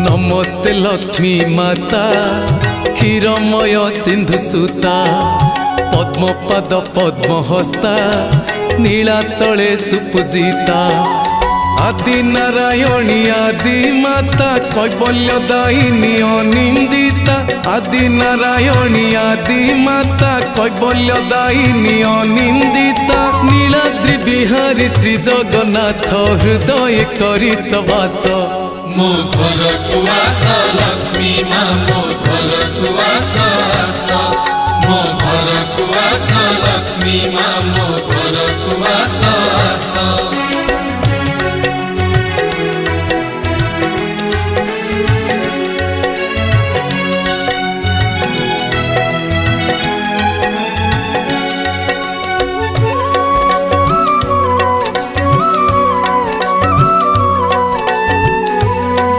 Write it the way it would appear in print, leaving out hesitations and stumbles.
नमस्ते लक्ष्मी माता क्षीरमय सिंधु सुता पद्मपाद पद्महस्ता नीलाचले सुपूजिता आदि नारायणी आदि माता कैवल्यदायिनी अनिंदिता आदि नारायणी आदि माता कैवल्यदायिनी अनिंदिता नीलाद्रि बिहारी श्री जगन्नाथ हृदय करिच वास मो घर को आस लक्ष्मी माँ मो घर को आस मो घर को आस लक्ष्मी माँ मो घर को आस